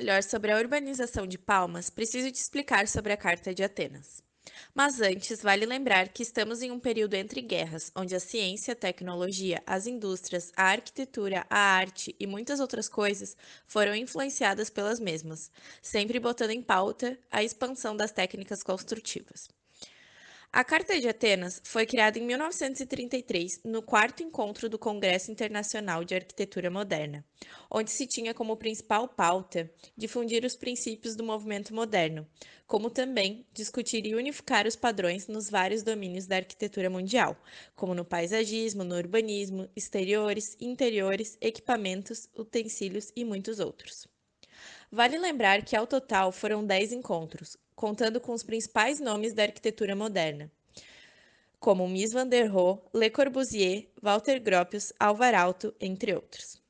melhor sobre a urbanização de Palmas, preciso te explicar sobre a Carta de Atenas. Mas antes, vale lembrar que estamos em um período entre guerras, onde a ciência, a tecnologia, as indústrias, a arquitetura, a arte e muitas outras coisas foram influenciadas pelas mesmas, sempre botando em pauta a expansão das técnicas construtivas. A Carta de Atenas foi criada em 1933, no quarto encontro do Congresso Internacional de Arquitetura Moderna, onde se tinha como principal pauta difundir os princípios do movimento moderno, como também discutir e unificar os padrões nos vários domínios da arquitetura mundial, como no paisagismo, no urbanismo, exteriores, interiores, equipamentos, utensílios e muitos outros. Vale lembrar que, ao total, foram 10 encontros, contando com os principais nomes da arquitetura moderna, como Mies van der Rohe, Le Corbusier, Walter Gropius, Alvar Aalto, entre outros.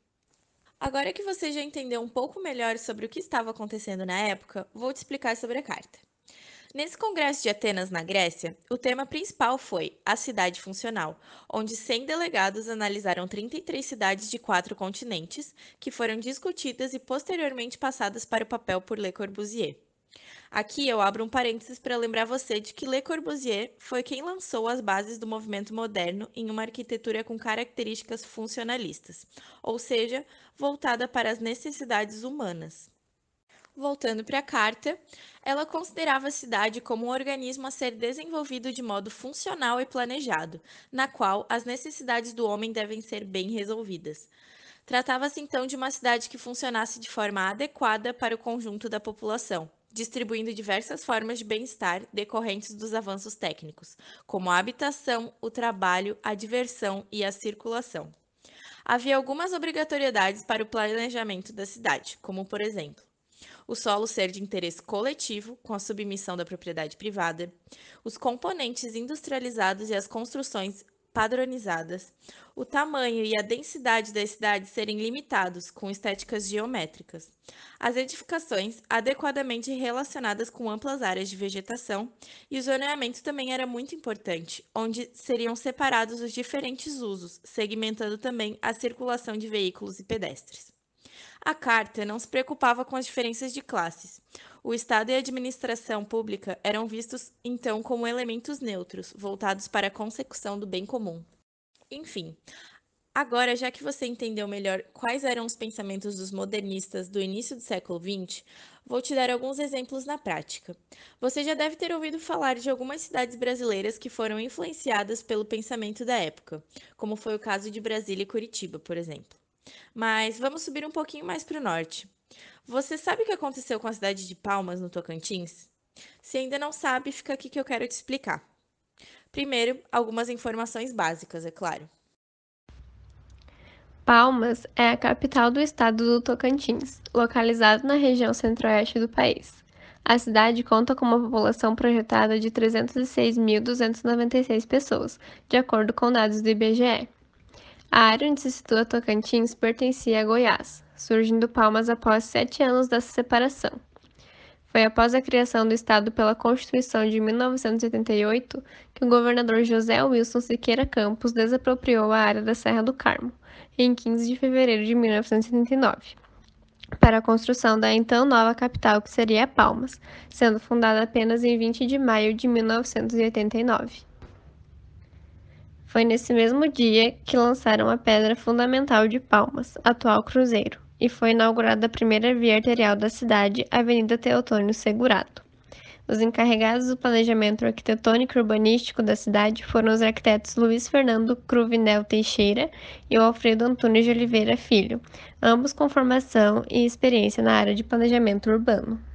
Agora que você já entendeu um pouco melhor sobre o que estava acontecendo na época, vou te explicar sobre a carta. Nesse congresso de Atenas, na Grécia, o tema principal foi a cidade funcional, onde 100 delegados analisaram 33 cidades de 4 continentes, que foram discutidas e posteriormente passadas para o papel por Le Corbusier. Aqui eu abro um parênteses para lembrar você de que Le Corbusier foi quem lançou as bases do movimento moderno em uma arquitetura com características funcionalistas, ou seja, voltada para as necessidades humanas. Voltando para a carta, ela considerava a cidade como um organismo a ser desenvolvido de modo funcional e planejado, na qual as necessidades do homem devem ser bem resolvidas. Tratava-se então de uma cidade que funcionasse de forma adequada para o conjunto da população, distribuindo diversas formas de bem-estar decorrentes dos avanços técnicos, como a habitação, o trabalho, a diversão e a circulação. Havia algumas obrigatoriedades para o planejamento da cidade, como, por exemplo, o solo ser de interesse coletivo, com a submissão da propriedade privada, os componentes industrializados e as construções padronizadas, o tamanho e a densidade das cidades serem limitados, com estéticas geométricas, as edificações adequadamente relacionadas com amplas áreas de vegetação, e o zoneamento também era muito importante, onde seriam separados os diferentes usos, segmentando também a circulação de veículos e pedestres. A carta não se preocupava com as diferenças de classes. O Estado e a administração pública eram vistos, então, como elementos neutros, voltados para a consecução do bem comum. Enfim, agora, já que você entendeu melhor quais eram os pensamentos dos modernistas do início do século XX, vou te dar alguns exemplos na prática. Você já deve ter ouvido falar de algumas cidades brasileiras que foram influenciadas pelo pensamento da época, como foi o caso de Brasília e Curitiba, por exemplo. Mas vamos subir um pouquinho mais para o norte. Você sabe o que aconteceu com a cidade de Palmas, no Tocantins? Se ainda não sabe, fica aqui que eu quero te explicar. Primeiro, algumas informações básicas, é claro. Palmas é a capital do estado do Tocantins, localizado na região centro-oeste do país. A cidade conta com uma população projetada de 306.296 pessoas, de acordo com dados do IBGE. A área onde se situa Tocantins pertencia a Goiás, surgindo Palmas após 7 anos dessa separação. Foi após a criação do estado pela Constituição de 1988 que o governador José Wilson Siqueira Campos desapropriou a área da Serra do Carmo, em 15 de fevereiro de 1979, para a construção da então nova capital, que seria Palmas, sendo fundada apenas em 20 de maio de 1989. Foi nesse mesmo dia que lançaram a pedra fundamental de Palmas, atual Cruzeiro, e foi inaugurada a primeira via arterial da cidade, Avenida Teotônio Segurato. Os encarregados do planejamento arquitetônico e urbanístico da cidade foram os arquitetos Luiz Fernando Cruvinel Teixeira e o Alfredo Antunes de Oliveira Filho, ambos com formação e experiência na área de planejamento urbano.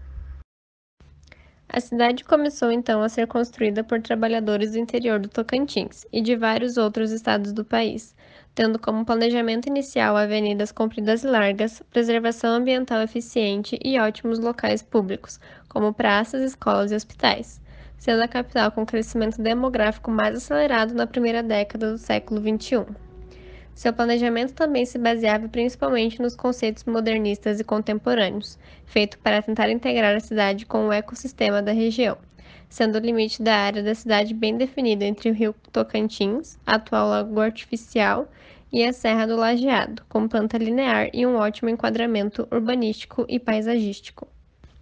A cidade começou então a ser construída por trabalhadores do interior do Tocantins e de vários outros estados do país, tendo como planejamento inicial avenidas compridas e largas, preservação ambiental eficiente e ótimos locais públicos, como praças, escolas e hospitais, sendo a capital com crescimento demográfico mais acelerado na primeira década do século XXI. Seu planejamento também se baseava principalmente nos conceitos modernistas e contemporâneos, feito para tentar integrar a cidade com o ecossistema da região, sendo o limite da área da cidade bem definido entre o rio Tocantins, atual lago artificial, e a Serra do Lajeado, com planta linear e um ótimo enquadramento urbanístico e paisagístico.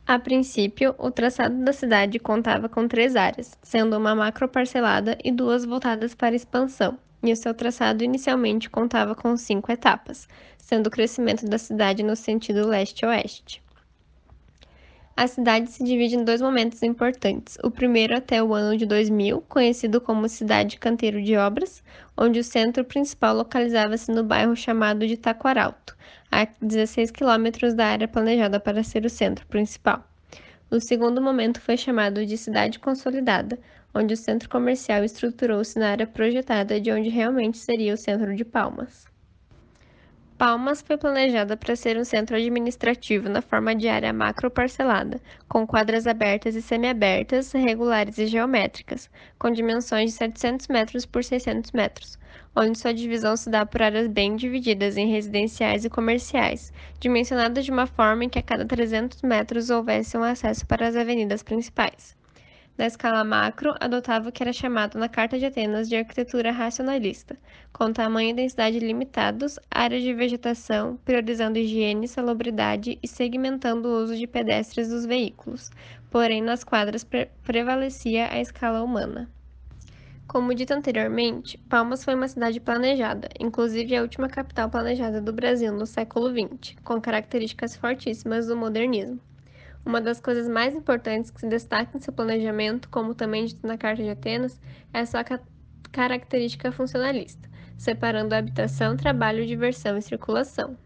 A princípio, o traçado da cidade contava com 3 áreas, sendo uma macroparcelada e 2 voltadas para expansão, e o seu traçado inicialmente contava com 5 etapas, sendo o crescimento da cidade no sentido leste-oeste. A cidade se divide em 2 momentos importantes. O primeiro até o ano de 2000, conhecido como Cidade Canteiro de Obras, onde o centro principal localizava-se no bairro chamado de Taquaralto, a 16 quilômetros da área planejada para ser o centro principal. O segundo momento foi chamado de Cidade Consolidada, onde o centro comercial estruturou-se na área projetada de onde realmente seria o centro de Palmas. Palmas foi planejada para ser um centro administrativo na forma de área macroparcelada, com quadras abertas e semiabertas, regulares e geométricas, com dimensões de 700 metros por 600 metros, onde sua divisão se dá por áreas bem divididas em residenciais e comerciais, dimensionadas de uma forma em que a cada 300 metros houvesse um acesso para as avenidas principais. Na escala macro, adotava o que era chamado na Carta de Atenas de arquitetura racionalista, com tamanho e densidade limitados, áreas de vegetação, priorizando higiene, salubridade e segmentando o uso de pedestres dos veículos, porém nas quadras prevalecia a escala humana. Como dito anteriormente, Palmas foi uma cidade planejada, inclusive a última capital planejada do Brasil no século XX, com características fortíssimas do modernismo. Uma das coisas mais importantes que se destaca em seu planejamento, como também dito na Carta de Atenas, é a sua característica funcionalista, separando a habitação, trabalho, diversão e circulação.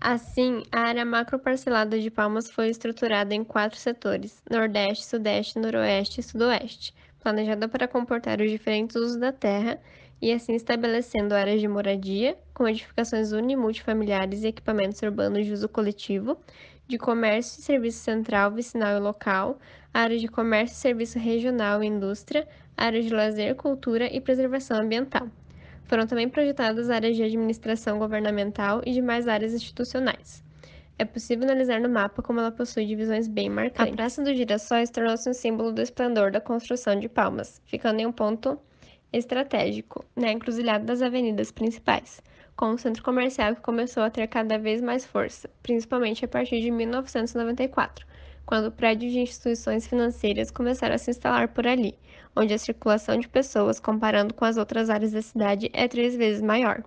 Assim, a área macroparcelada de Palmas foi estruturada em 4 setores: Nordeste, Sudeste, Noroeste e Sudoeste, planejada para comportar os diferentes usos da terra e assim estabelecendo áreas de moradia, com edificações uni e multifamiliares e equipamentos urbanos de uso coletivo, de comércio e serviço central, vicinal e local, áreas de comércio e serviço regional e indústria, áreas de lazer, cultura e preservação ambiental. Foram também projetadas áreas de administração governamental e demais áreas institucionais. É possível analisar no mapa como ela possui divisões bem marcantes. A Praça dos Girassóis tornou-se um símbolo do esplendor da construção de Palmas, ficando em um ponto estratégico, na encruzilhada das avenidas principais, com um centro comercial que começou a ter cada vez mais força, principalmente a partir de 1994, quando prédios de instituições financeiras começaram a se instalar por ali, onde a circulação de pessoas, comparando com as outras áreas da cidade, é 3 vezes maior.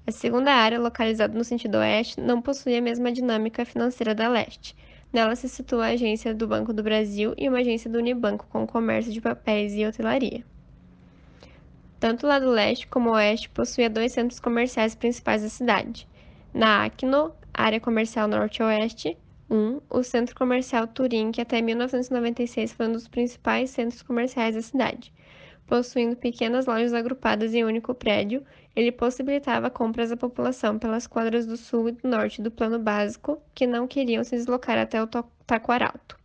A segunda área, localizada no sentido oeste, não possui a mesma dinâmica financeira da leste. Nela se situa a agência do Banco do Brasil e uma agência do Unibanco com comércio de papéis e hotelaria. Tanto o lado leste como o oeste possuía 2 centros comerciais principais da cidade. Na Acno, área comercial norte-oeste, o Centro Comercial Turim, que até 1996 foi um dos principais centros comerciais da cidade. Possuindo pequenas lojas agrupadas em um único prédio, ele possibilitava compras à população pelas quadras do sul e do norte do plano básico que não queriam se deslocar até o Taquaralto.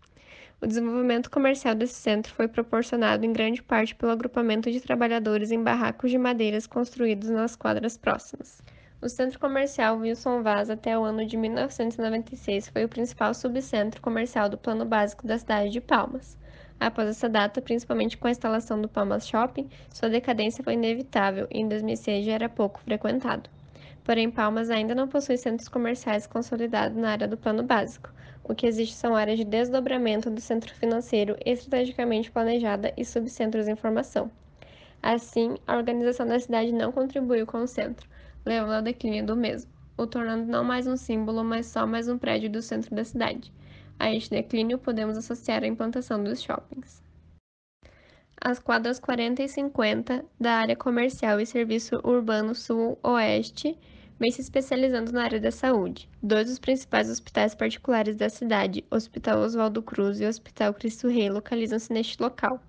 O desenvolvimento comercial desse centro foi proporcionado em grande parte pelo agrupamento de trabalhadores em barracos de madeiras construídos nas quadras próximas. O centro comercial Wilson Vaz até o ano de 1996 foi o principal subcentro comercial do plano básico da cidade de Palmas. Após essa data, principalmente com a instalação do Palmas Shopping, sua decadência foi inevitável e em 2006 já era pouco frequentado. Porém, Palmas ainda não possui centros comerciais consolidados na área do plano básico. O que existe são áreas de desdobramento do centro financeiro estrategicamente planejada e subcentros em formação. Assim, a organização da cidade não contribuiu com o centro, levando ao declínio do mesmo, o tornando não mais um símbolo, mas só mais um prédio do centro da cidade. A este declínio podemos associar a implantação dos shoppings. As quadras 40 e 50 da área comercial e serviço urbano sul-oeste vem se especializando na área da saúde. 2 dos principais hospitais particulares da cidade, Hospital Oswaldo Cruz e Hospital Cristo Rei, localizam-se neste local,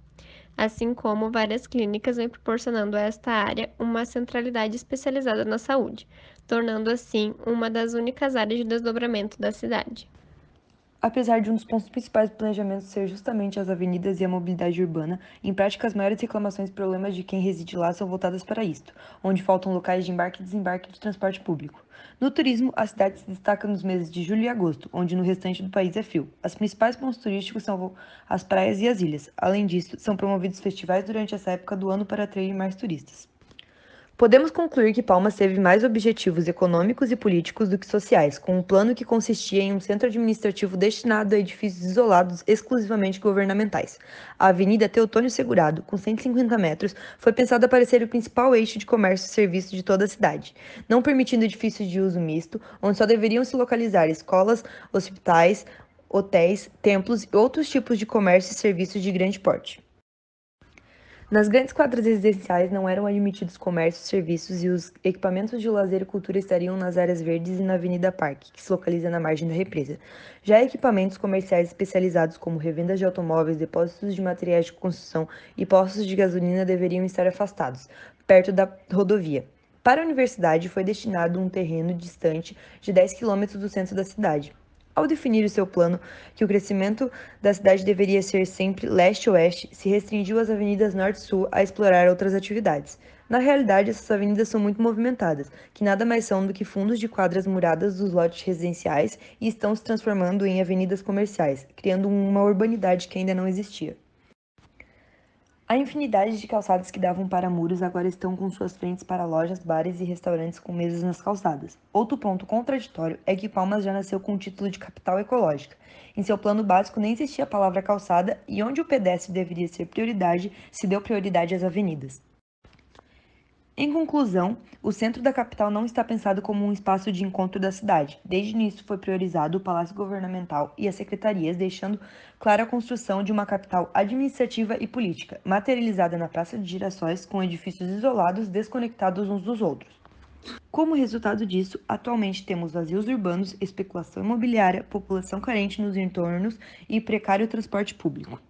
assim como várias clínicas vêm proporcionando a esta área uma centralidade especializada na saúde, tornando assim uma das únicas áreas de desdobramento da cidade. Apesar de um dos pontos principais do planejamento ser justamente as avenidas e a mobilidade urbana, em prática as maiores reclamações e problemas de quem reside lá são voltadas para isto, onde faltam locais de embarque e desembarque de transporte público. No turismo, a cidade se destaca nos meses de julho e agosto, onde no restante do país é frio. Os principais pontos turísticos são as praias e as ilhas. Além disso, são promovidos festivais durante essa época do ano para atrair mais turistas. Podemos concluir que Palmas teve mais objetivos econômicos e políticos do que sociais, com um plano que consistia em um centro administrativo destinado a edifícios isolados exclusivamente governamentais. A Avenida Teotônio Segurado, com 150 metros, foi pensada para ser o principal eixo de comércio e serviço de toda a cidade, não permitindo edifícios de uso misto, onde só deveriam se localizar escolas, hospitais, hotéis, templos e outros tipos de comércio e serviços de grande porte. Nas grandes quadras residenciais não eram admitidos comércios, serviços e os equipamentos de lazer e cultura estariam nas áreas verdes e na Avenida Parque, que se localiza na margem da represa. Já equipamentos comerciais especializados como revendas de automóveis, depósitos de materiais de construção e postos de gasolina deveriam estar afastados, perto da rodovia. Para a universidade foi destinado um terreno distante de 10 quilômetros do centro da cidade. Ao definir o seu plano, que o crescimento da cidade deveria ser sempre leste-oeste, se restringiu as avenidas norte-sul a explorar outras atividades. Na realidade, essas avenidas são muito movimentadas, que nada mais são do que fundos de quadras muradas dos lotes residenciais e estão se transformando em avenidas comerciais, criando uma urbanidade que ainda não existia. A infinidade de calçadas que davam para muros agora estão com suas frentes para lojas, bares e restaurantes com mesas nas calçadas. Outro ponto contraditório é que Palmas já nasceu com o título de capital ecológica. Em seu plano básico nem existia a palavra calçada e onde o pedestre deveria ser prioridade, se deu prioridade às avenidas. Em conclusão, o centro da capital não está pensado como um espaço de encontro da cidade. Desde o início foi priorizado o Palácio Governamental e as secretarias, deixando clara a construção de uma capital administrativa e política, materializada na Praça de Girassóis, com edifícios isolados, desconectados uns dos outros. Como resultado disso, atualmente temos vazios urbanos, especulação imobiliária, população carente nos entornos e precário transporte público.